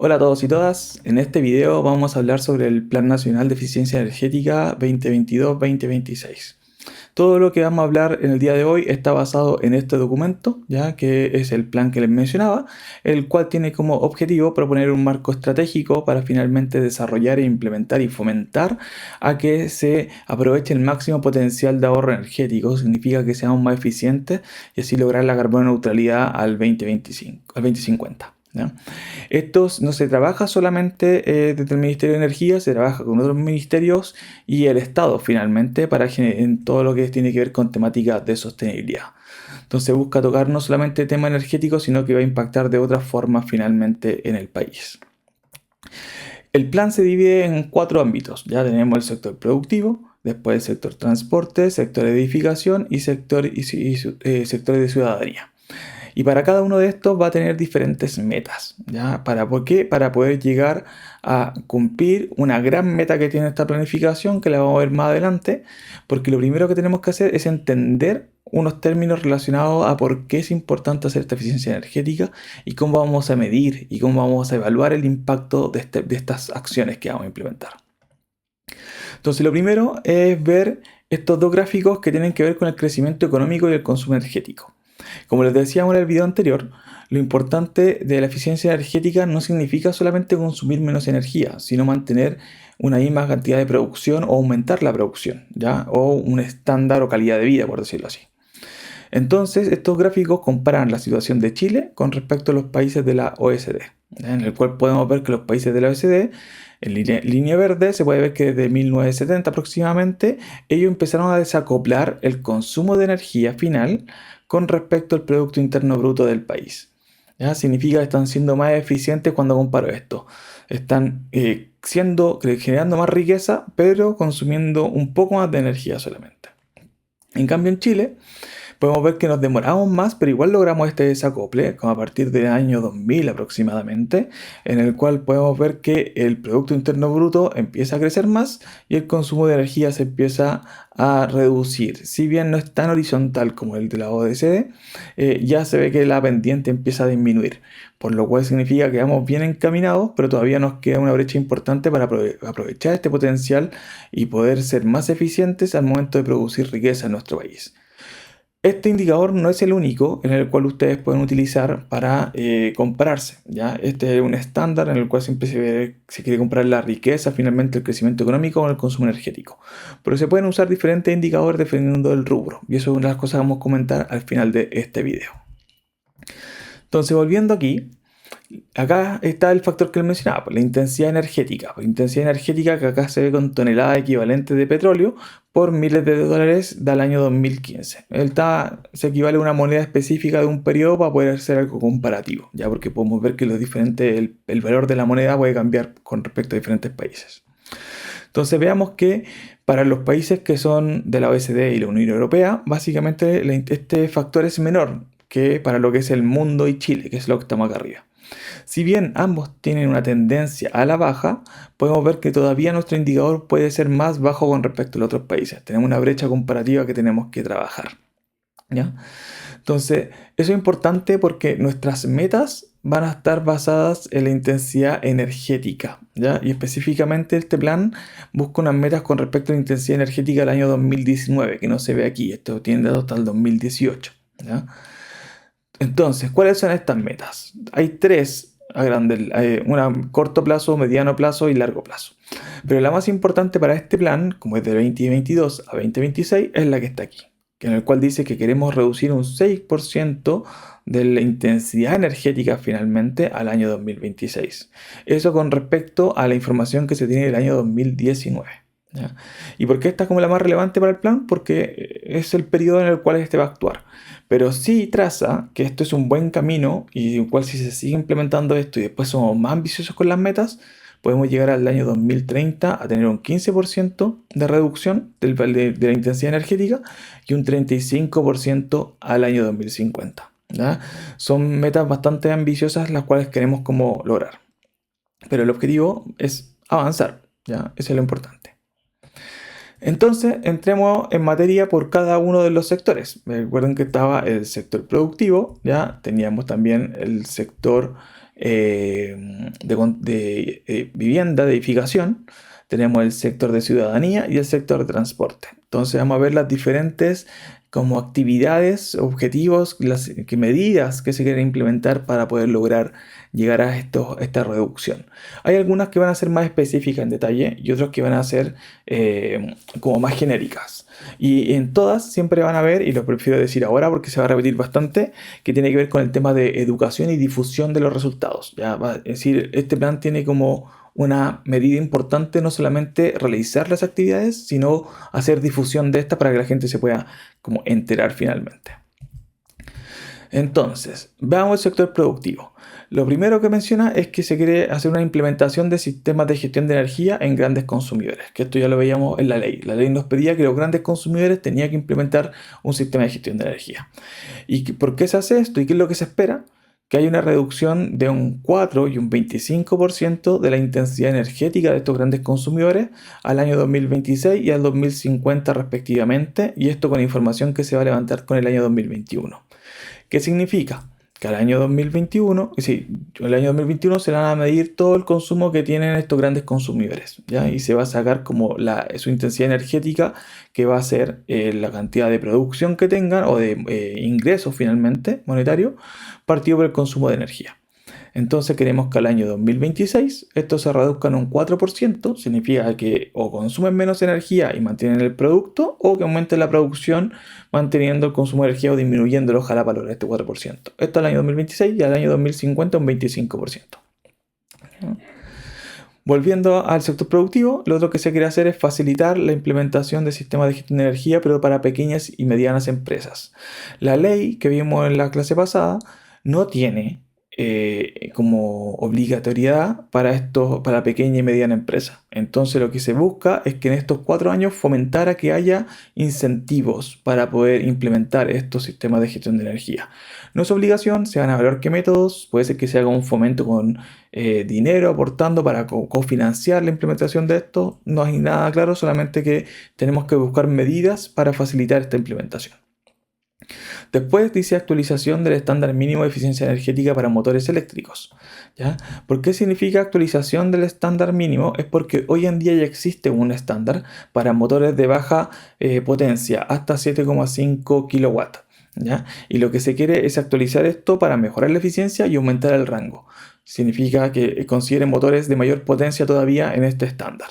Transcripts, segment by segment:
Hola a todos y todas, en este video vamos a hablar sobre el Plan Nacional de Eficiencia Energética 2022-2026. Todo lo que vamos a hablar en el día de hoy está basado en este documento, ya que es el plan que les mencionaba, el cual tiene como objetivo proponer un marco estratégico para finalmente desarrollar e implementar y fomentar a que se aproveche el máximo potencial de ahorro energético. Significa que seamos más eficientes y así lograr la carbono neutralidad al 2025, al 2050. ¿Ya? Esto no se trabaja solamente desde el Ministerio de Energía, se trabaja con otros ministerios y el Estado finalmente en todo lo que tiene que ver con temáticas de sostenibilidad. Entonces busca tocar no solamente el tema energético, sino que va a impactar de otras formas finalmente en el país. El plan se divide en 4 ámbitos. Ya tenemos el sector productivo, después el sector transporte, sector edificación y sector de ciudadanía. Y para cada uno de estos va a tener diferentes metas, ¿ya? ¿Por qué? Para poder llegar a cumplir una gran meta que tiene esta planificación, que la vamos a ver más adelante, porque lo primero que tenemos que hacer es entender unos términos relacionados a por qué es importante hacer esta eficiencia energética y cómo vamos a medir y cómo vamos a evaluar el impacto de estas acciones que vamos a implementar. Entonces, lo primero es ver estos dos gráficos que tienen que ver con el crecimiento económico y el consumo energético. Como les decíamos en el video anterior, lo importante de la eficiencia energética no significa solamente consumir menos energía, sino mantener una misma cantidad de producción o aumentar la producción, ¿ya? O un estándar o calidad de vida, por decirlo así. Entonces, estos gráficos comparan la situación de Chile con respecto a los países de la OECD, ¿ya? En el cual podemos ver que los países de la OECD, en línea verde, se puede ver que desde 1970 aproximadamente, ellos empezaron a desacoplar el consumo de energía final con respecto al Producto Interno Bruto del país. ¿Ya? Significa que están siendo más eficientes cuando comparo esto. Están generando más riqueza, pero consumiendo un poco más de energía solamente. En cambio, en Chile, podemos ver que nos demoramos más, pero igual logramos este desacople, como a partir del año 2000 aproximadamente, en el cual podemos ver que el Producto Interno Bruto empieza a crecer más y el consumo de energía se empieza a reducir. Si bien no es tan horizontal como el de la OECD, ya se ve que la pendiente empieza a disminuir, por lo cual significa que vamos bien encaminados, pero todavía nos queda una brecha importante para aprovechar este potencial y poder ser más eficientes al momento de producir riqueza en nuestro país. Este indicador no es el único en el cual ustedes pueden utilizar para compararse, ¿ya? Este es un estándar en el cual siempre se quiere comparar la riqueza, finalmente el crecimiento económico con el consumo energético. Pero se pueden usar diferentes indicadores dependiendo del rubro, y eso es una de las cosas que vamos a comentar al final de este video. Entonces, volviendo aquí, acá está el factor que les mencionaba, pues, la intensidad energética. La intensidad energética que acá se ve con toneladas equivalentes de petróleo por miles de dólares del año 2015. Se equivale a una moneda específica de un periodo para poder hacer algo comparativo, ya porque podemos ver que el valor de la moneda puede cambiar con respecto a diferentes países. Entonces veamos que para los países que son de la OECD y la Unión Europea, básicamente este factor es menor que para lo que es el mundo y Chile, que es lo que estamos acá arriba. Si bien ambos tienen una tendencia a la baja, podemos ver que todavía nuestro indicador puede ser más bajo con respecto a los otros países. Tenemos una brecha comparativa que tenemos que trabajar, ¿ya? Entonces, eso es importante porque nuestras metas van a estar basadas en la intensidad energética, ¿ya? Y específicamente este plan busca unas metas con respecto a la intensidad energética del año 2019, que no se ve aquí. Esto tiene datos hasta el 2018, ¿ya? Entonces, ¿cuáles son estas metas? Hay tres una a corto plazo, mediano plazo y largo plazo. Pero la más importante para este plan, como es de 2022 a 2026, es la que está aquí, en el cual dice que queremos reducir un 6% de la intensidad energética finalmente al año 2026. Eso con respecto a la información que se tiene del año 2019. ¿Ya? ¿Y por qué esta es como la más relevante para el plan? Porque es el periodo en el cual este va a actuar. Pero sí traza que esto es un buen camino y en cual si se sigue implementando esto y después somos más ambiciosos con las metas, podemos llegar al año 2030 a tener un 15% de reducción de la intensidad energética y un 35% al año 2050. ¿Ya? Son metas bastante ambiciosas las cuales queremos como lograr. Pero el objetivo es avanzar, ¿ya? Eso es lo importante. Entonces, entremos en materia por cada uno de los sectores. Recuerden que estaba el sector productivo, ya teníamos también el sector vivienda, de edificación, tenemos el sector de ciudadanía y el sector de transporte. Entonces vamos a ver las diferentes como actividades, objetivos, medidas que se quieren implementar para poder lograr llegar a esta reducción. Hay algunas que van a ser más específicas en detalle y otras que van a ser como más genéricas. Y en todas siempre van a ver, y lo prefiero decir ahora porque se va a repetir bastante, que tiene que ver con el tema de educación y difusión de los resultados. ¿Ya? Es decir, este plan tiene como una medida importante no solamente realizar las actividades, sino hacer difusión de estas para que la gente se pueda como enterar finalmente. Entonces, veamos el sector productivo. Lo primero que menciona es que se quiere hacer una implementación de sistemas de gestión de energía en grandes consumidores, que esto ya lo veíamos en la ley. La ley nos pedía que los grandes consumidores tenían que implementar un sistema de gestión de energía. ¿Y por qué se hace esto? ¿Y qué es lo que se espera? Que hay una reducción de un 4 y un 25% de la intensidad energética de estos grandes consumidores al año 2026 y al 2050 respectivamente, y esto con información que se va a levantar con el año 2021. ¿Qué significa? Que al año 2021, el año 2021 se van a medir todo el consumo que tienen estos grandes consumidores, ¿ya? Y se va a sacar como su intensidad energética, que va a ser la cantidad de producción que tengan o de ingresos finalmente monetarios, partido por el consumo de energía. Entonces queremos que al año 2026 esto se reduzca en un 4%, significa que o consumen menos energía y mantienen el producto, o que aumente la producción manteniendo el consumo de energía o disminuyéndolo, ojalá valor este 4%. Esto al año 2026 y al año 2050 un 25%. Volviendo al sector productivo, lo otro que se quiere hacer es facilitar la implementación de sistemas de gestión de energía, pero para pequeñas y medianas empresas. La ley que vimos en la clase pasada no tiene como obligatoriedad para pequeña y mediana empresa. Entonces lo que se busca es que en estos 4 años fomentara que haya incentivos para poder implementar estos sistemas de gestión de energía. No es obligación, se van a evaluar qué métodos, puede ser que se haga un fomento con dinero aportando para cofinanciar la implementación de esto. No hay nada claro, solamente que tenemos que buscar medidas para facilitar esta implementación. Después dice actualización del estándar mínimo de eficiencia energética para motores eléctricos. ¿Ya? ¿Por qué significa actualización del estándar mínimo? Es porque hoy en día ya existe un estándar para motores de baja potencia, hasta 7,5 kW. ¿Ya? Y lo que se quiere es actualizar esto para mejorar la eficiencia y aumentar el rango. Significa que consideren motores de mayor potencia todavía en este estándar.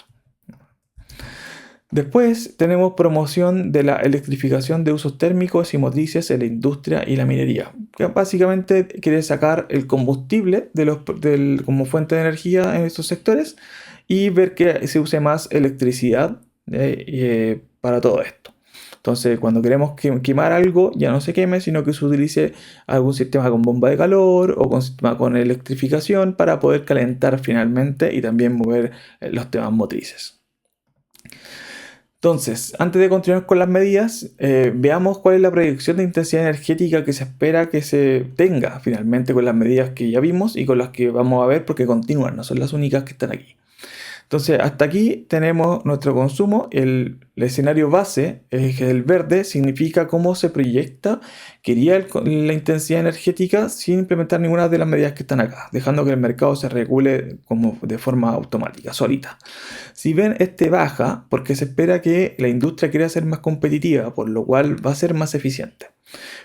Después tenemos promoción de la electrificación de usos térmicos y motrices en la industria y la minería, que básicamente quiere sacar el combustible como fuente de energía en estos sectores y ver que se use más electricidad para todo esto. Entonces, cuando queremos quemar algo, ya no se queme, sino que se utilice algún sistema con bomba de calor o con sistema con electrificación para poder calentar finalmente y también mover los temas motrices. Entonces, antes de continuar con las medidas, veamos cuál es la proyección de intensidad energética que se espera que se tenga finalmente con las medidas que ya vimos y con las que vamos a ver, porque continúan, no son las únicas que están aquí. Entonces, hasta aquí tenemos nuestro consumo. El escenario base, el verde, significa cómo se proyecta que iría la intensidad energética sin implementar ninguna de las medidas que están acá, dejando que el mercado se regule como de forma automática, solita. Si ven, este baja porque se espera que la industria quiera ser más competitiva, por lo cual va a ser más eficiente.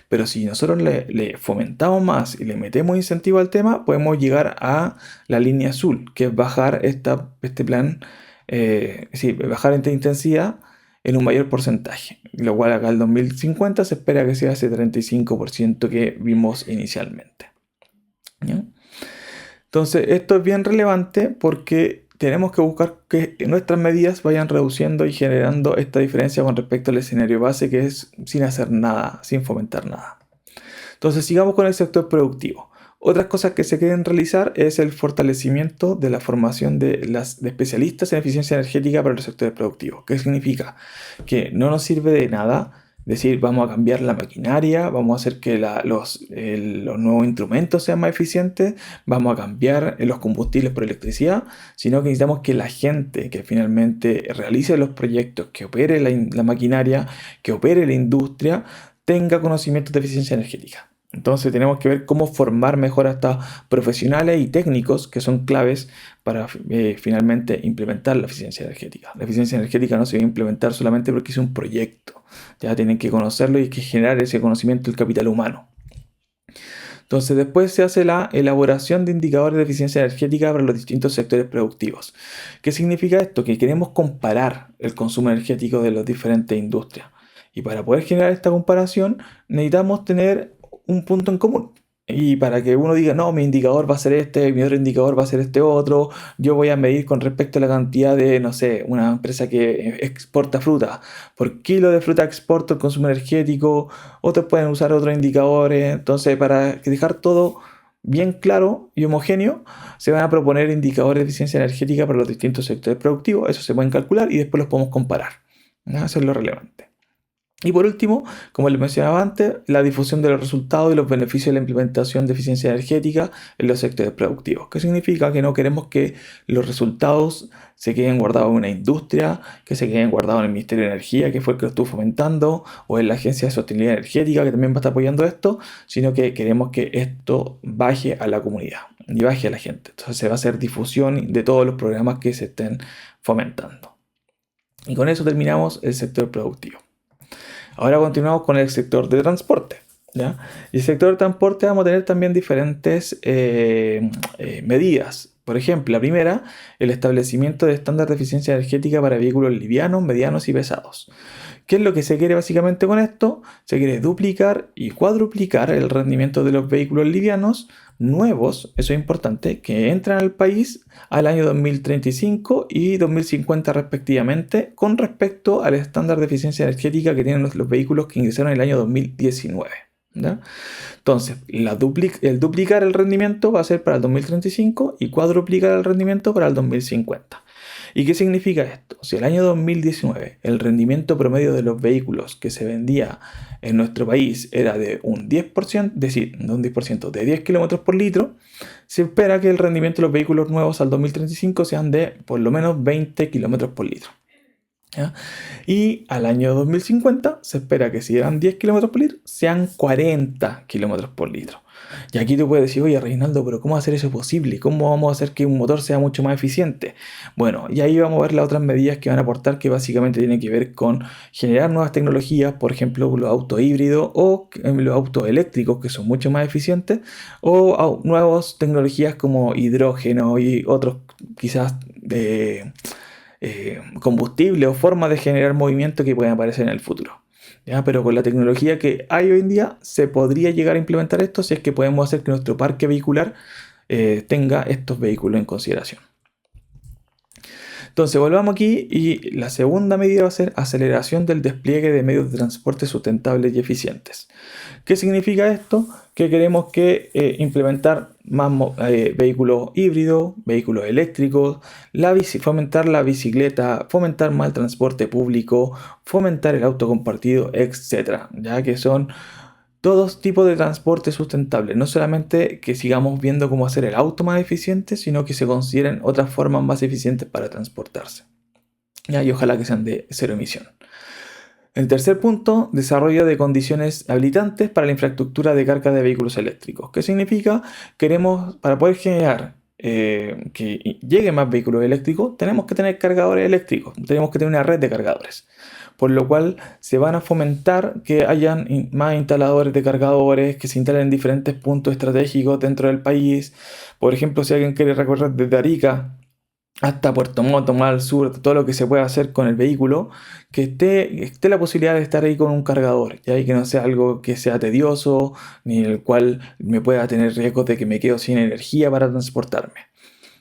Pero si nosotros le fomentamos más y le metemos incentivo al tema, podemos llegar a la línea azul, que es bajar este plan, bajar esta intensidad en un mayor porcentaje. Lo cual acá el 2050 se espera que sea ese 35% que vimos inicialmente. ¿Ya? Entonces, esto es bien relevante porque tenemos que buscar que nuestras medidas vayan reduciendo y generando esta diferencia con respecto al escenario base, que es sin hacer nada, sin fomentar nada. Entonces, sigamos con el sector productivo. Otras cosas que se quieren realizar es el fortalecimiento de la formación de especialistas en eficiencia energética para los sectores productivos. ¿Qué significa? Que no nos sirve de nada decir vamos a cambiar la maquinaria, vamos a hacer que los nuevos instrumentos sean más eficientes, vamos a cambiar los combustibles por electricidad, sino que necesitamos que la gente que finalmente realice los proyectos, que opere la maquinaria, que opere la industria, tenga conocimientos de eficiencia energética. Entonces tenemos que ver cómo formar mejor a estos profesionales y técnicos que son claves para finalmente implementar la eficiencia energética. La eficiencia energética no se va a implementar solamente porque es un proyecto. Ya tienen que conocerlo y hay que generar ese conocimiento del capital humano. Entonces después se hace la elaboración de indicadores de eficiencia energética para los distintos sectores productivos. ¿Qué significa esto? Que queremos comparar el consumo energético de las diferentes industrias. Y para poder generar esta comparación necesitamos tener un punto en común. Y para que uno diga, no, mi indicador va a ser este, mi otro indicador va a ser este otro, yo voy a medir con respecto a la cantidad de, no sé, una empresa que exporta fruta. Por kilo de fruta exporto el consumo energético, otros pueden usar otros indicadores. Entonces, para dejar todo bien claro y homogéneo, se van a proponer indicadores de eficiencia energética para los distintos sectores productivos. Eso se pueden calcular y después los podemos comparar. ¿No? Eso es lo relevante. Y por último, como les mencionaba antes, la difusión de los resultados y los beneficios de la implementación de eficiencia energética en los sectores productivos. ¿Qué significa? Que no queremos que los resultados se queden guardados en una industria, que se queden guardados en el Ministerio de Energía, que fue el que lo estuvo fomentando, o en la Agencia de Sostenibilidad Energética, que también va a estar apoyando esto, sino que queremos que esto baje a la comunidad y baje a la gente. Entonces se va a hacer difusión de todos los programas que se estén fomentando. Y con eso terminamos el sector productivo. Ahora continuamos con el sector de transporte. ¿Ya? Y el sector de transporte vamos a tener también diferentes medidas. Por ejemplo, la primera, el establecimiento de estándar de eficiencia energética para vehículos livianos, medianos y pesados. ¿Qué es lo que se quiere básicamente con esto? Se quiere duplicar y cuadruplicar el rendimiento de los vehículos livianos nuevos, eso es importante, que entran al país al año 2035 y 2050 respectivamente, con respecto al estándar de eficiencia energética que tienen los vehículos que ingresaron en el año 2019. ¿Ya? Entonces, el duplicar el rendimiento va a ser para el 2035 y cuadruplicar el rendimiento para el 2050. ¿Y qué significa esto? Si el año 2019 el rendimiento promedio de los vehículos que se vendía en nuestro país era de un 10%, es decir, no un 10%, de 10 km por litro, se espera que el rendimiento de los vehículos nuevos al 2035 sean de por lo menos 20 km por litro. ¿Ya? Y al año 2050 se espera que si eran 10 km por litro, sean 40 km por litro. Y aquí tú puedes decir, oye Reinaldo, pero ¿cómo hacer eso posible? ¿Cómo vamos a hacer que un motor sea mucho más eficiente? Bueno, y ahí vamos a ver las otras medidas que van a aportar, que básicamente tienen que ver con generar nuevas tecnologías, por ejemplo, los autos híbridos o los autos eléctricos, que son mucho más eficientes, o nuevas tecnologías como hidrógeno y otros quizás de combustible o formas de generar movimiento que pueden aparecer en el futuro. ¿Ya? Pero con la tecnología que hay hoy en día se podría llegar a implementar esto si es que podemos hacer que nuestro parque vehicular tenga estos vehículos en consideración. Entonces volvamos aquí y la segunda medida va a ser aceleración del despliegue de medios de transporte sustentables y eficientes. ¿Qué significa esto? Que queremos implementar más vehículos híbridos, vehículos eléctricos, fomentar la bicicleta, fomentar más el transporte público, fomentar el auto compartido, etc. Ya que son todos tipos de transporte sustentable, no solamente que sigamos viendo cómo hacer el auto más eficiente, sino que se consideren otras formas más eficientes para transportarse. ¿Ya? Y ojalá que sean de cero emisión. El tercer punto, desarrollo de condiciones habilitantes para la infraestructura de carga de vehículos eléctricos. ¿Qué significa? Queremos, para poder generar que lleguen más vehículos eléctricos, tenemos que tener cargadores eléctricos, tenemos que tener una red de cargadores. Por lo cual se van a fomentar que hayan más instaladores de cargadores, que se instalen en diferentes puntos estratégicos dentro del país. Por ejemplo, si alguien quiere recorrer desde Arica hasta Puerto Montt, más al sur, todo lo que se pueda hacer con el vehículo, que esté la posibilidad de estar ahí con un cargador, ¿ya? Y que no sea algo que sea tedioso, ni en el cual me pueda tener riesgos de que me quedo sin energía para transportarme.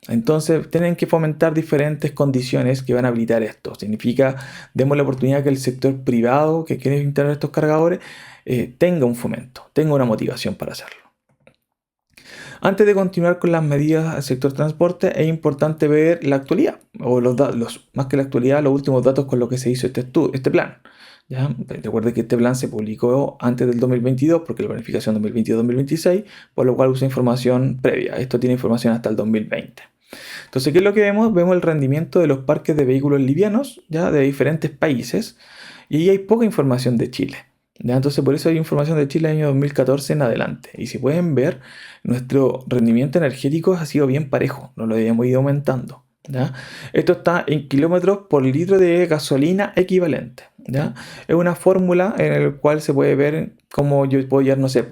Entonces tienen que fomentar diferentes condiciones que van a habilitar esto. Significa, demos la oportunidad que el sector privado que quiere instalar estos cargadores tenga un fomento, tenga una motivación para hacerlo. Antes de continuar con las medidas del sector transporte, es importante ver la actualidad, o más que la actualidad, los últimos datos con los que se hizo este plan. ¿Ya? Recuerde que este plan se publicó antes del 2022, porque la planificación 2022-2026, por lo cual usa información previa. Esto tiene información hasta el 2020. Entonces, ¿qué es lo que vemos? Vemos el rendimiento de los parques de vehículos livianos, ¿ya? De diferentes países, y ahí hay poca información de Chile. ¿ya? Entonces por eso hay información de Chile año 2014 en adelante. Y si pueden ver, nuestro rendimiento energético ha sido bien parejo, no lo habíamos ido aumentando. ¿Ya? Esto está en kilómetros por litro de gasolina equivalente. ¿Ya? Es una fórmula en la cual se puede ver cómo yo puedo llevar, no sé,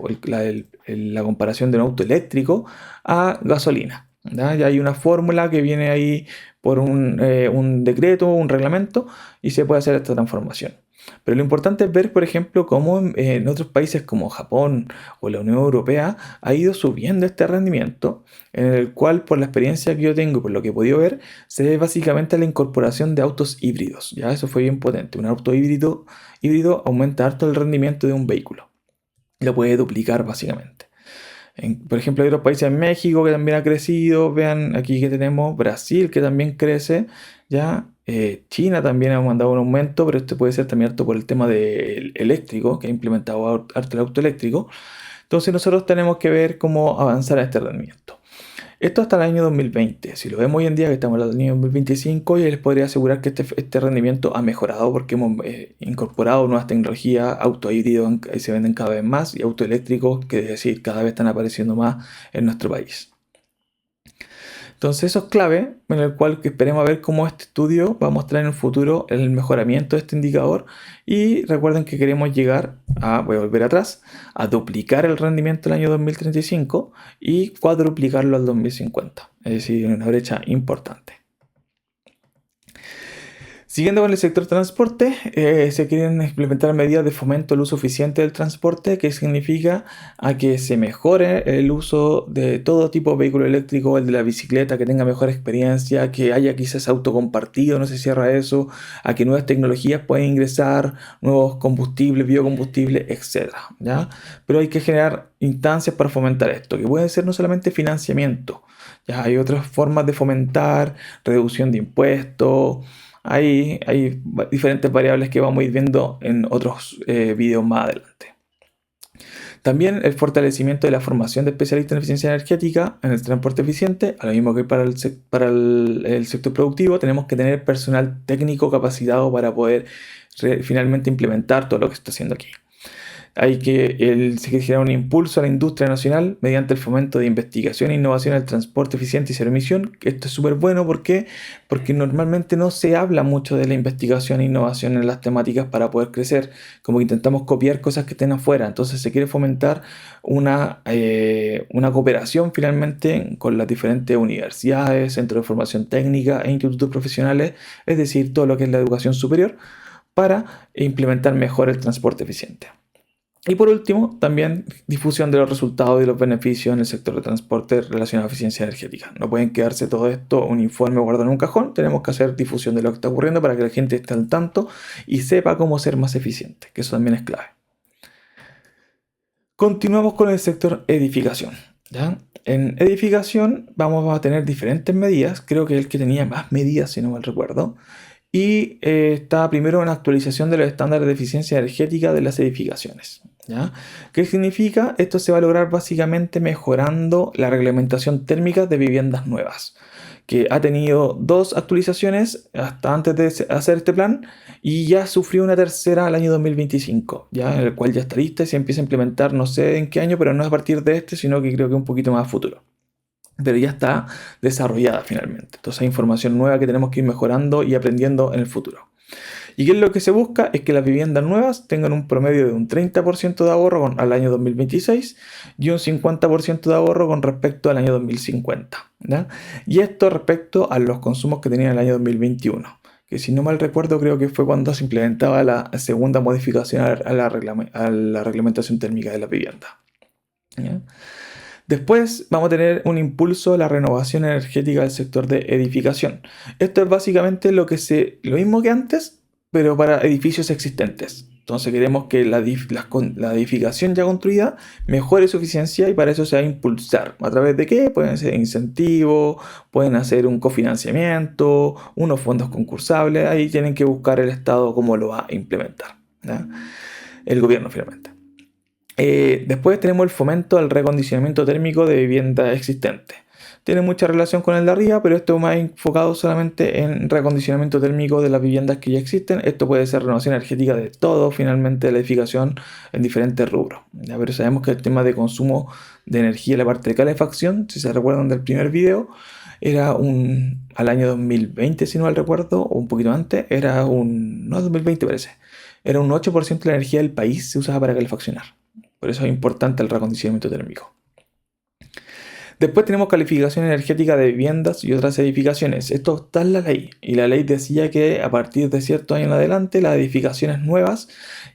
la comparación de un auto eléctrico a gasolina. ¿Ya? Ya hay una fórmula que viene ahí por un decreto, un reglamento, y se puede hacer esta transformación. Pero lo importante es ver, por ejemplo, cómo en otros países como Japón o la Unión Europea ha ido subiendo este rendimiento, en el cual, por la experiencia que yo tengo, por lo que he podido ver, se ve básicamente la incorporación de autos híbridos. Ya eso fue bien potente. Un auto híbrido aumenta harto el rendimiento de un vehículo. Lo puede duplicar básicamente. Por ejemplo, hay otros países en México que también ha crecido. Vean aquí que tenemos Brasil que también crece. Ya China también ha mandado un aumento, pero este puede ser también harto por el tema del eléctrico, que ha implementado harto el auto eléctrico. Entonces nosotros tenemos que ver cómo avanzar a este rendimiento. Esto hasta el año 2020. Si lo vemos hoy en día, que estamos en el año 2025, ya les podría asegurar que este rendimiento ha mejorado porque hemos incorporado nuevas tecnologías, autos híbridos se venden cada vez más y autos eléctricos, que es decir, cada vez están apareciendo más en nuestro país. Entonces eso es clave, en el cual que esperemos a ver cómo este estudio va a mostrar en el futuro el mejoramiento de este indicador. Y recuerden que queremos llegar a, voy a volver atrás, a duplicar el rendimiento del año 2035 y cuadruplicarlo al 2050. Es decir, una brecha importante. Siguiendo con el sector transporte, se quieren implementar medidas de fomento al uso eficiente del transporte, que significa a que se mejore el uso de todo tipo de vehículo eléctrico, el de la bicicleta, que tenga mejor experiencia, que haya quizás auto compartido, no se cierra eso, a que nuevas tecnologías puedan ingresar, nuevos combustibles, biocombustibles, etc. ¿Ya? Pero hay que generar instancias para fomentar esto, que puede ser no solamente financiamiento, ya hay otras formas de fomentar, reducción de impuestos. Hay diferentes variables que vamos a ir viendo en otros videos más adelante. También el fortalecimiento de la formación de especialistas en eficiencia energética en el transporte eficiente, a lo mismo que para el sector productivo, tenemos que tener personal técnico capacitado para poder finalmente implementar todo lo que está haciendo aquí. Hay que generar un impulso a la industria nacional mediante el fomento de investigación e innovación en el transporte eficiente y cero emisión. Esto es súper bueno, ¿por qué? Porque normalmente no se habla mucho de la investigación e innovación en las temáticas para poder crecer, como que intentamos copiar cosas que estén afuera. Entonces se quiere fomentar una cooperación finalmente con las diferentes universidades, centros de formación técnica e institutos profesionales, es decir, todo lo que es la educación superior, para implementar mejor el transporte eficiente. Y por último, también difusión de los resultados y los beneficios en el sector de transporte relacionado a eficiencia energética. No pueden quedarse todo esto un informe guardado en un cajón, tenemos que hacer difusión de lo que está ocurriendo para que la gente esté al tanto y sepa cómo ser más eficiente, que eso también es clave. Continuamos con el sector edificación. ¿Ya? En edificación vamos a tener diferentes medidas, creo que el que tenía más medidas, si no mal recuerdo, y está primero una actualización de los estándares de eficiencia energética de las edificaciones. ¿Ya? ¿Qué significa? Esto se va a lograr básicamente mejorando la reglamentación térmica de viviendas nuevas, que ha tenido 2 actualizaciones hasta antes de hacer este plan y ya sufrió una tercera al año 2025, ¿ya? En el cual ya está lista y se empieza a implementar no sé en qué año, pero no es a partir de este, sino que creo que un poquito más a futuro. Pero ya está desarrollada finalmente. Entonces hay información nueva que tenemos que ir mejorando y aprendiendo en el futuro. ¿Y qué es lo que se busca? Es que las viviendas nuevas tengan un promedio de un 30% de ahorro al año 2026 y un 50% de ahorro con respecto al año 2050. ¿Ya? Y esto respecto a los consumos que tenían en el año 2021. Que si no mal recuerdo creo que fue cuando se implementaba la segunda modificación a la reglamentación térmica de la vivienda. ¿Ya? Después vamos a tener un impulso a la renovación energética del sector de edificación. Esto es básicamente lo mismo que antes, pero para edificios existentes. Entonces queremos que la edificación ya construida mejore su eficiencia y para eso se va a impulsar. ¿A través de qué? Pueden ser incentivos, pueden hacer un cofinanciamiento, unos fondos concursables. Ahí tienen que buscar el Estado cómo lo va a implementar, ¿ya? El gobierno finalmente. Después tenemos el fomento al reacondicionamiento térmico de viviendas existentes. tiene mucha relación con el de arriba, pero esto es más enfocado solamente en reacondicionamiento térmico de las viviendas que ya existen. Esto puede ser renovación energética de todo, finalmente, la edificación en diferentes rubros. ¿Ya? Pero sabemos que el tema de consumo de energía, la parte de calefacción, si se recuerdan del primer video, era al año 2020, si no mal recuerdo, o un poquito antes, no 2020 parece, era un 8% de la energía del país se usaba para calefaccionar. Por eso es importante el reacondicionamiento térmico. Después tenemos calificación energética de viviendas y otras edificaciones. Esto está en la ley. Y la ley decía que a partir de cierto año en adelante las edificaciones nuevas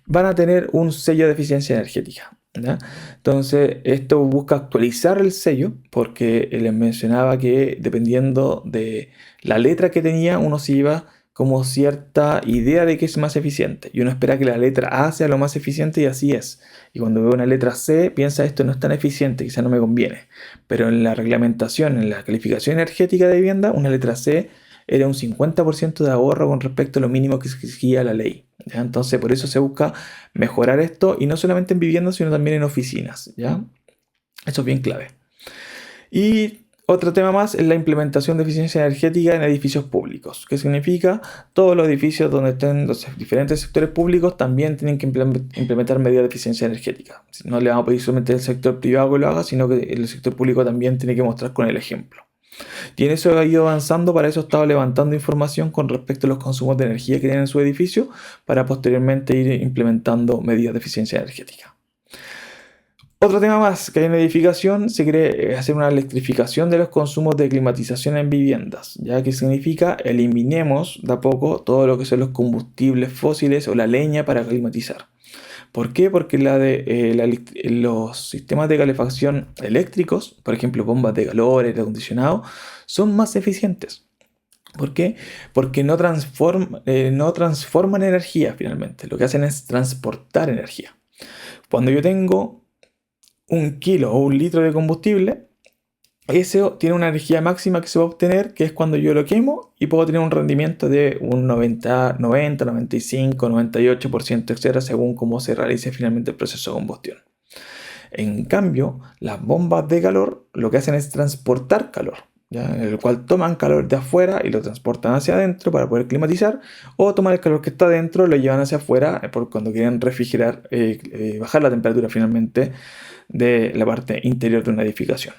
van a tener un sello de eficiencia energética. ¿Ya? Entonces esto busca actualizar el sello porque les mencionaba que dependiendo de la letra que tenía uno se iba como cierta idea de que es más eficiente y uno espera que la letra A sea lo más eficiente y así es. Y cuando ve una letra C piensa esto no es tan eficiente, quizá no me conviene. Pero en la reglamentación, en la calificación energética de vivienda, una letra C era un 50% de ahorro con respecto a lo mínimo que exigía la ley. ¿Ya? Entonces por eso se busca mejorar esto y no solamente en viviendas sino también en oficinas. ¿Ya? Eso es bien clave. Y otro tema más es la implementación de eficiencia energética en edificios públicos. ¿Qué significa? Todos los edificios donde estén los diferentes sectores públicos también tienen que implementar medidas de eficiencia energética. No le vamos a pedir solamente al sector privado que lo haga, sino que el sector público también tiene que mostrar con el ejemplo. Y en eso ha ido avanzando, para eso he estado levantando información con respecto a los consumos de energía que tienen en su edificio, para posteriormente ir implementando medidas de eficiencia energética. Otro tema más que hay en edificación, se quiere hacer una electrificación de los consumos de climatización en viviendas, ya que significa eliminemos de a poco todo lo que son los combustibles fósiles o la leña para climatizar. ¿Por qué? Porque los sistemas de calefacción eléctricos, por ejemplo bombas de calor, aire acondicionado, son más eficientes. ¿Por qué? Porque no transforman energía finalmente, lo que hacen es transportar energía. Cuando yo tengo 1 kilo o 1 litro de combustible, ese tiene una energía máxima que se va a obtener, que es cuando yo lo quemo y puedo tener un rendimiento de un 90, 95, 98%, etcétera, según cómo se realice finalmente el proceso de combustión. En cambio, las bombas de calor lo que hacen es transportar calor, ¿ya? En el cual toman calor de afuera y lo transportan hacia adentro para poder climatizar, o toman el calor que está adentro y lo llevan hacia afuera por cuando quieren refrigerar, bajar la temperatura finalmente de la parte interior de una edificación.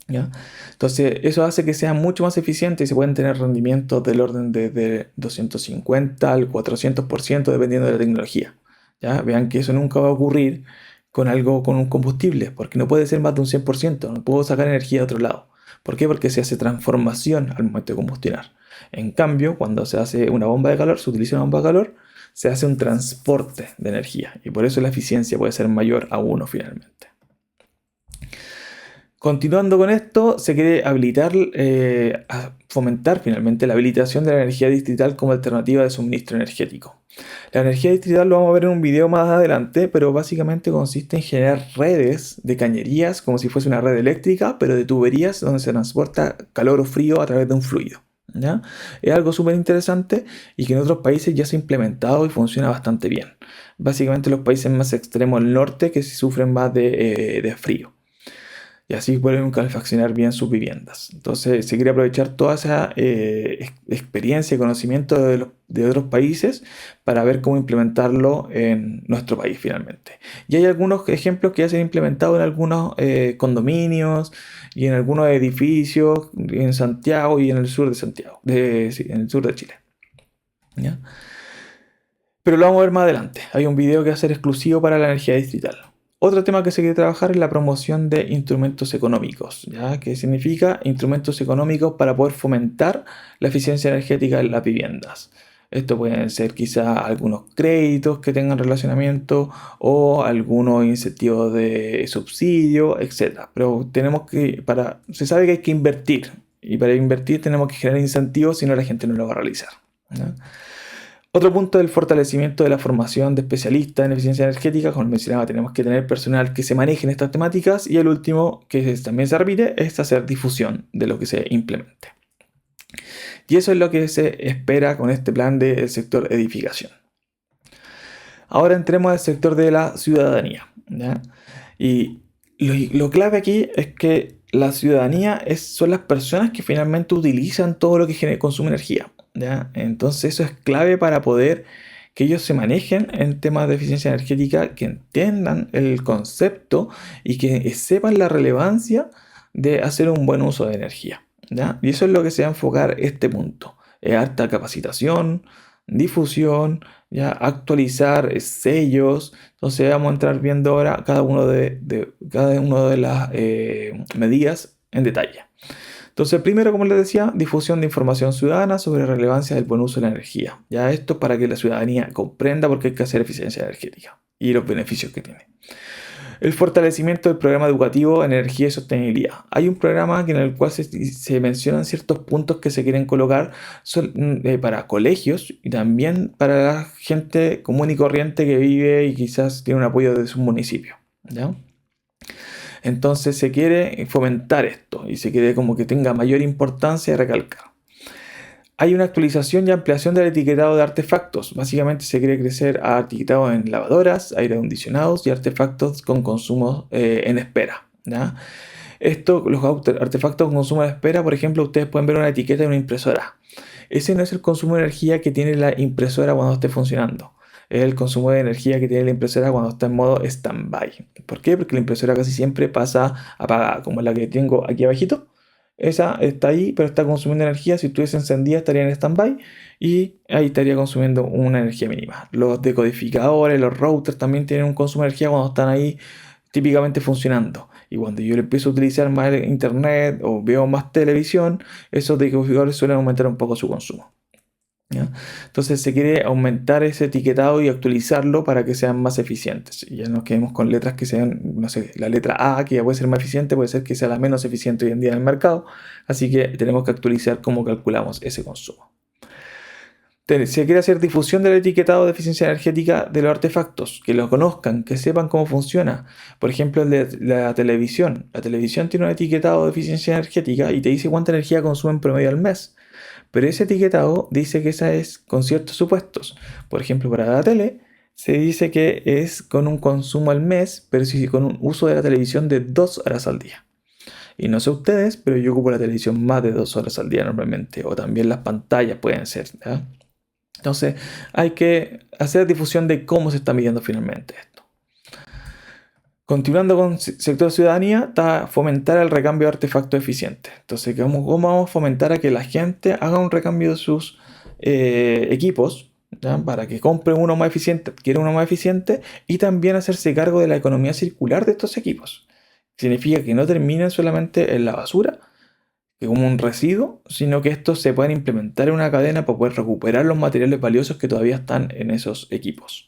¿Ya? Entonces eso hace que sea mucho más eficiente y se pueden tener rendimientos del orden de 250 al 400% dependiendo de la tecnología. ¿Ya? Vean que eso nunca va a ocurrir con un combustible, porque no puede ser más de un 100%, no puedo sacar energía de otro lado. ¿Por qué? Porque se hace transformación al momento de combustionar. En cambio, cuando se hace una bomba de calor, se utiliza una bomba de calor, se hace un transporte de energía y por eso la eficiencia puede ser mayor a 1 finalmente. Continuando con esto, se quiere fomentar finalmente la habilitación de la energía distrital como alternativa de suministro energético. La energía distrital lo vamos a ver en un video más adelante, pero básicamente consiste en generar redes de cañerías como si fuese una red eléctrica, pero de tuberías donde se transporta calor o frío a través de un fluido. ¿Ya? Es algo súper interesante y que en otros países ya se ha implementado y funciona bastante bien. Básicamente los países más extremos del norte que sufren más de frío. Y así pueden calefaccionar bien sus viviendas. Entonces se quiere aprovechar toda esa experiencia y conocimiento de otros países para ver cómo implementarlo en nuestro país finalmente. Y hay algunos ejemplos que ya se han implementado en algunos condominios y en algunos edificios en Santiago y en el sur de Santiago, en el sur de Chile. ¿Ya? Pero lo vamos a ver más adelante. Hay un video que va a ser exclusivo para la energía distrital. Otro tema que se quiere trabajar es la promoción de instrumentos económicos, ¿ya? Que significa instrumentos económicos para poder fomentar la eficiencia energética en las viviendas. Esto pueden ser quizá algunos créditos que tengan relacionamiento o algunos incentivos de subsidio, etc. Pero se sabe que hay que invertir y para invertir tenemos que generar incentivos, si no la gente no lo va a realizar, ¿ya? Otro punto es el fortalecimiento de la formación de especialistas en eficiencia energética. Como mencionaba, tenemos que tener personal que se maneje en estas temáticas. Y el último, que también se repite, es hacer difusión de lo que se implemente. Y eso es lo que se espera con este plan del sector edificación. Ahora entremos al sector de la ciudadanía, ¿ya? Y lo clave aquí es que la ciudadanía son las personas que finalmente utilizan todo lo que consume energía, ¿ya? Entonces eso es clave para poder que ellos se manejen en temas de eficiencia energética, que entiendan el concepto y que sepan la relevancia de hacer un buen uso de energía, ¿ya? Y eso es lo que se va a enfocar este punto. Harta capacitación, difusión, ya actualizar sellos. Entonces vamos a entrar viendo ahora cada uno de las medidas en detalle. Entonces, primero, como les decía, difusión de información ciudadana sobre la relevancia del buen uso de la energía. Ya esto es para que la ciudadanía comprenda por qué hay que hacer eficiencia energética y los beneficios que tiene. El fortalecimiento del programa educativo Energía y Sostenibilidad. Hay un programa en el cual se mencionan ciertos puntos que se quieren colocar para colegios y también para la gente común y corriente que vive y quizás tiene un apoyo de su municipio, ¿ya? Entonces se quiere fomentar esto y se quiere como que tenga mayor importancia y recalcar. Hay una actualización y ampliación del etiquetado de artefactos. Básicamente se quiere crecer a etiquetados en lavadoras, aire acondicionados y artefactos con consumo en espera, ¿ya? Los artefactos con consumo en espera, por ejemplo, ustedes pueden ver una etiqueta de una impresora. Ese no es el consumo de energía que tiene la impresora cuando esté funcionando. Es el consumo de energía que tiene la impresora cuando está en modo stand-by. ¿Por qué? Porque la impresora casi siempre pasa apagada, como la que tengo aquí abajito. Esa está ahí, pero está consumiendo energía. Si estuviese encendida estaría en stand-by y ahí estaría consumiendo una energía mínima. Los decodificadores, los routers también tienen un consumo de energía cuando están ahí típicamente funcionando. Y cuando yo le empiezo a utilizar más internet o veo más televisión, esos decodificadores suelen aumentar un poco su consumo, ¿ya? Entonces se quiere aumentar ese etiquetado y actualizarlo para que sean más eficientes. Y ya nos quedemos con letras que sean, no sé, la letra A, que ya puede ser más eficiente, puede ser que sea la menos eficiente hoy en día en el mercado. Así que tenemos que actualizar cómo calculamos ese consumo. Se quiere hacer difusión del etiquetado de eficiencia energética de los artefactos, que lo conozcan, que sepan cómo funciona. Por ejemplo, el de la televisión. La televisión tiene un etiquetado de eficiencia energética y te dice cuánta energía consume en promedio al mes. Pero ese etiquetado dice que esa es con ciertos supuestos. Por ejemplo, para la tele se dice que es con un consumo al mes, pero sí con un uso de la televisión de 2 horas al día. Y no sé ustedes, pero yo ocupo la televisión más de 2 horas al día normalmente. O también las pantallas pueden ser, ¿ya? Entonces hay que hacer difusión de cómo se está midiendo finalmente esto. Continuando con sector ciudadanía, está fomentar el recambio de artefactos eficientes. Entonces, ¿cómo vamos a fomentar a que la gente haga un recambio de sus equipos, ¿ya? Para que compre uno más eficiente, adquiera uno más eficiente y también hacerse cargo de la economía circular de estos equipos? Significa que no terminen solamente en la basura, como un residuo, sino que estos se pueden implementar en una cadena para poder recuperar los materiales valiosos que todavía están en esos equipos.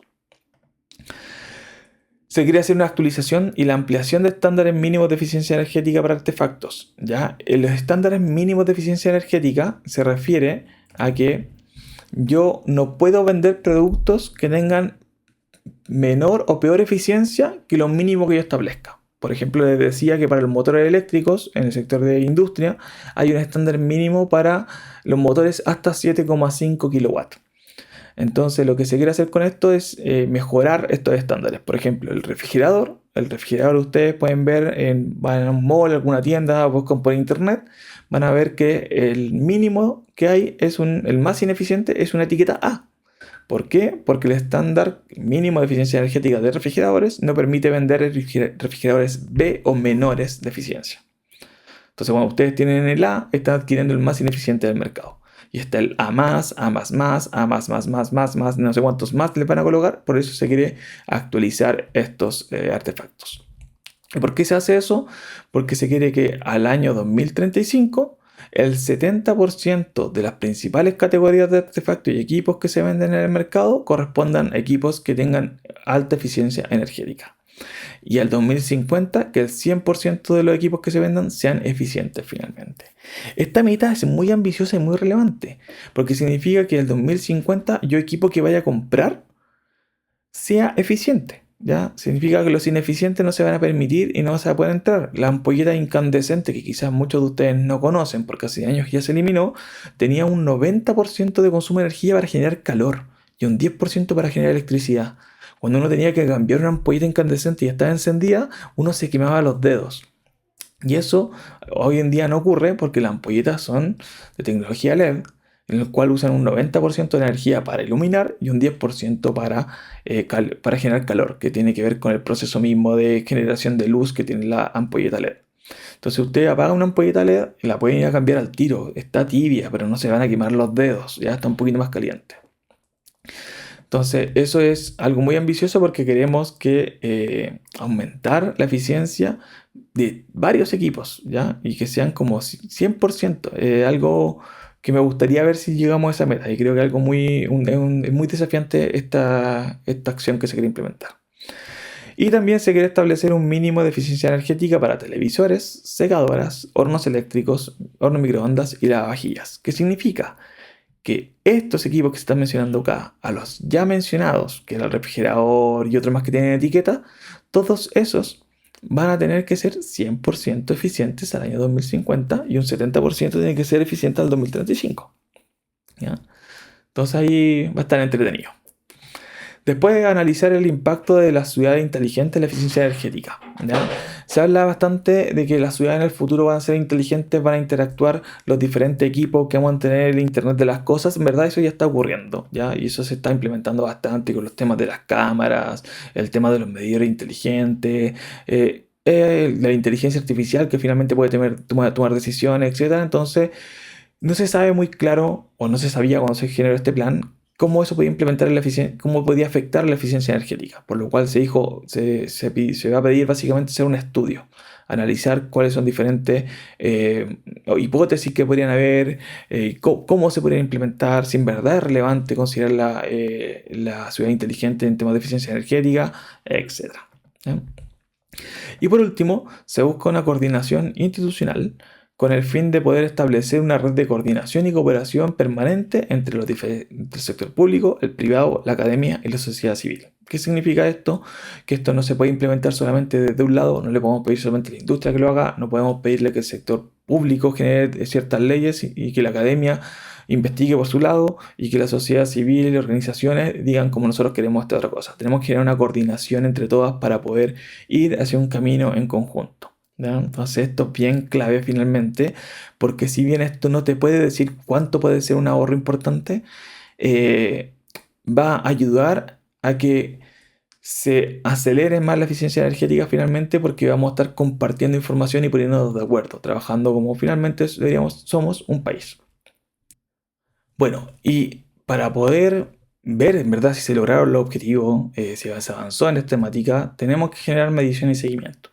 Se quiere hacer una actualización y la ampliación de estándares mínimos de eficiencia energética para artefactos, ¿ya? En los estándares mínimos de eficiencia energética se refiere a que yo no puedo vender productos que tengan menor o peor eficiencia que lo mínimo que yo establezca. Por ejemplo, les decía que para los motores eléctricos, en el sector de industria, hay un estándar mínimo para los motores hasta 7,5 kilowatts. Entonces, lo que se quiere hacer con esto es mejorar estos estándares. Por ejemplo, el refrigerador ustedes pueden ver, van a un mall, alguna tienda, buscan por internet, van a ver que el mínimo que hay el más ineficiente es una etiqueta A. ¿Por qué? Porque el estándar mínimo de eficiencia energética de refrigeradores no permite vender refrigeradores B o menores de eficiencia. Entonces, cuando ustedes tienen el A, están adquiriendo el más ineficiente del mercado. Y está el A más, A más más, A más más más más más, no sé cuántos más le van a colocar. Por eso se quiere actualizar estos artefactos. ¿Y por qué se hace eso? Porque se quiere que al año 2035 el 70% de las principales categorías de artefactos y equipos que se venden en el mercado correspondan a equipos que tengan alta eficiencia energética. Y al 2050 que el 100% de los equipos que se vendan sean eficientes finalmente. Esta meta es muy ambiciosa y muy relevante, porque significa que el 2050 yo equipo que vaya a comprar sea eficiente, ¿ya? Significa que los ineficientes no se van a permitir y no se va a poder entrar. La ampolleta incandescente, que quizás muchos de ustedes no conocen porque hace años ya se eliminó, tenía un 90% de consumo de energía para generar calor y un 10% para generar electricidad. Cuando uno tenía que cambiar una ampolleta incandescente y estaba encendida, uno se quemaba los dedos. Y eso hoy en día no ocurre porque las ampolletas son de tecnología LED, en el cual usan un 90% de energía para iluminar y un 10% para generar calor, que tiene que ver con el proceso mismo de generación de luz que tiene la ampolleta LED. Entonces usted apaga una ampolleta LED y la pueden ir a cambiar al tiro. Está tibia, pero no se van a quemar los dedos, ya está un poquito más caliente. Entonces, eso es algo muy ambicioso porque queremos que aumentar la eficiencia de varios equipos, ¿ya? Y que sean como 100%. Algo que me gustaría ver si llegamos a esa meta. Y creo que algo es muy desafiante esta acción que se quiere implementar. Y también se quiere establecer un mínimo de eficiencia energética para televisores, secadoras, hornos eléctricos, hornos microondas y lavavajillas. ¿Qué significa? Que estos equipos que se están mencionando acá, a los ya mencionados, que era el refrigerador y otros más que tienen etiqueta, todos esos van a tener que ser 100% eficientes al año 2050 y un 70% tiene que ser eficiente al 2035. ¿Ya? Entonces ahí va a estar entretenido. Después de analizar el impacto de las ciudades inteligentes en la eficiencia energética. ¿Ya? Se habla bastante de que las ciudades en el futuro van a ser inteligentes, van a interactuar los diferentes equipos que vamos a tener el Internet de las cosas. En verdad eso ya está ocurriendo, ¿ya? Y eso se está implementando bastante con los temas de las cámaras, el tema de los medidores inteligentes, la inteligencia artificial que finalmente puede tomar decisiones, etcétera. Entonces, no se sabe muy claro, o no se sabía cuando se generó este plan, cómo eso podía implementar la eficiencia, cómo podía afectar la eficiencia energética. Por lo cual se dijo, se va a pedir básicamente hacer un estudio, analizar cuáles son diferentes hipótesis que podrían haber, cómo se podrían implementar, si en verdad es relevante considerar la ciudad inteligente en temas de eficiencia energética, etcétera. ¿Ya? Y por último, se busca una coordinación institucional con el fin de poder establecer una red de coordinación y cooperación permanente entre entre el sector público, el privado, la academia y la sociedad civil. ¿Qué significa esto? Que esto no se puede implementar solamente desde un lado, no le podemos pedir solamente a la industria que lo haga, no podemos pedirle que el sector público genere ciertas leyes y que la academia investigue por su lado y que la sociedad civil y organizaciones digan como nosotros queremos esta otra cosa. Tenemos que generar una coordinación entre todas para poder ir hacia un camino en conjunto. ¿Ya? Entonces esto es bien clave finalmente, porque si bien esto no te puede decir cuánto puede ser un ahorro importante, eh, va a ayudar a que se acelere más la eficiencia energética finalmente porque vamos a estar compartiendo información y poniéndonos de acuerdo, trabajando como finalmente somos un país. Bueno, y para poder ver en verdad si se lograron los objetivos, si se avanzó en esta temática, tenemos que generar medición y seguimiento.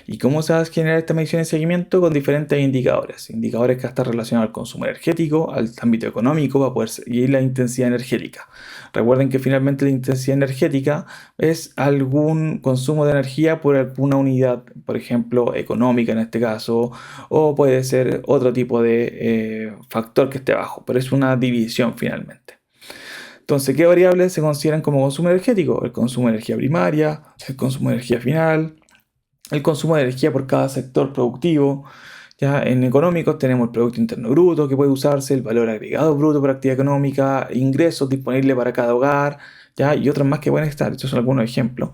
¿Y cómo se va a generar esta medición y seguimiento? Con diferentes indicadores. Indicadores que están relacionados al consumo energético, al ámbito económico, para poder seguir la intensidad energética. Recuerden que finalmente la intensidad energética es algún consumo de energía por alguna unidad, por ejemplo, económica en este caso, o puede ser otro tipo de factor que esté bajo, pero es una división finalmente. Entonces, ¿qué variables se consideran como consumo energético? El consumo de energía primaria, el consumo de energía final, el consumo de energía por cada sector productivo. Ya en económicos tenemos el Producto Interno Bruto que puede usarse, el valor agregado bruto por actividad económica, ingresos disponibles para cada hogar, ¿ya? Y otros más que pueden estar. Estos son algunos ejemplos.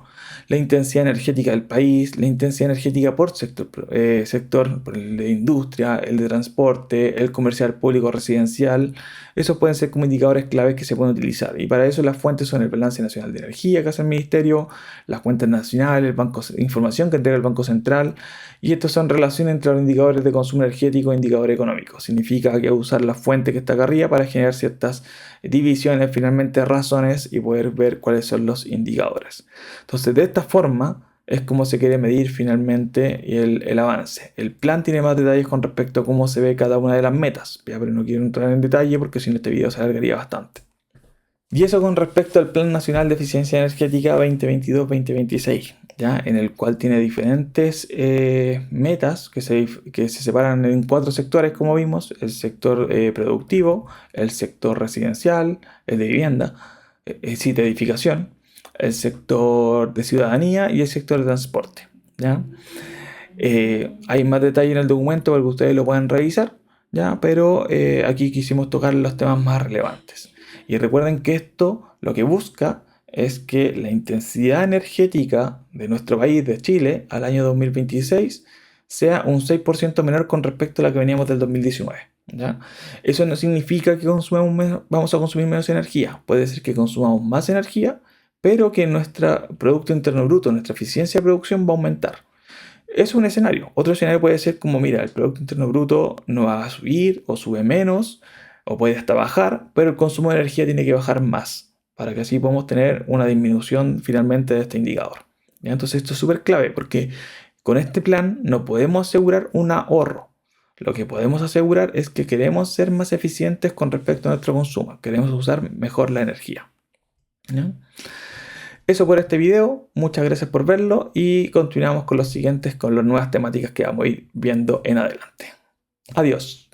La intensidad energética del país, la intensidad energética por sector, por el de industria, el de transporte, el comercial público residencial. Esos pueden ser como indicadores claves que se pueden utilizar. Y para eso las fuentes son el Balance Nacional de Energía que hace el Ministerio, las cuentas nacionales, información que entrega el Banco Central. Y estos son relaciones entre los indicadores de consumo energético e indicadores económicos. Significa que usar la fuente que está acá arriba para generar ciertas divisiones, finalmente razones y poder ver cuáles son los indicadores. Entonces, de esta forma es como se quiere medir finalmente el avance. El plan tiene más detalles con respecto a cómo se ve cada una de las metas, ¿ya? Pero no quiero entrar en detalle porque si no este video se alargaría bastante. Y eso con respecto al Plan Nacional de Eficiencia Energética 2022-2026, ¿ya? En el cual tiene diferentes metas que se separan en 4 sectores, como vimos: el sector productivo, el sector residencial, el de vivienda, sí, de edificación, el sector de ciudadanía y el sector de transporte, ¿ya? Hay más detalle en el documento para que ustedes lo puedan revisar, ¿ya? Pero aquí quisimos tocar los temas más relevantes. Y recuerden que esto lo que busca es que la intensidad energética de nuestro país, de Chile, al año 2026 sea un 6% menor con respecto a la que veníamos del 2019. ¿Ya? Eso no significa que vamos a consumir menos energía. Puede ser que consumamos más energía, pero que nuestro Producto Interno Bruto, nuestra eficiencia de producción va a aumentar. Es un escenario. Otro escenario puede ser como, mira, el Producto Interno Bruto no va a subir o sube menos, o puede hasta bajar, pero el consumo de energía tiene que bajar más, para que así podamos tener una disminución finalmente de este indicador. ¿Ya? Entonces esto es súper clave, porque con este plan no podemos asegurar un ahorro. Lo que podemos asegurar es que queremos ser más eficientes con respecto a nuestro consumo. Queremos usar mejor la energía. ¿Ya? Eso por este video, muchas gracias por verlo y continuamos con los siguientes, con las nuevas temáticas que vamos a ir viendo en adelante. Adiós.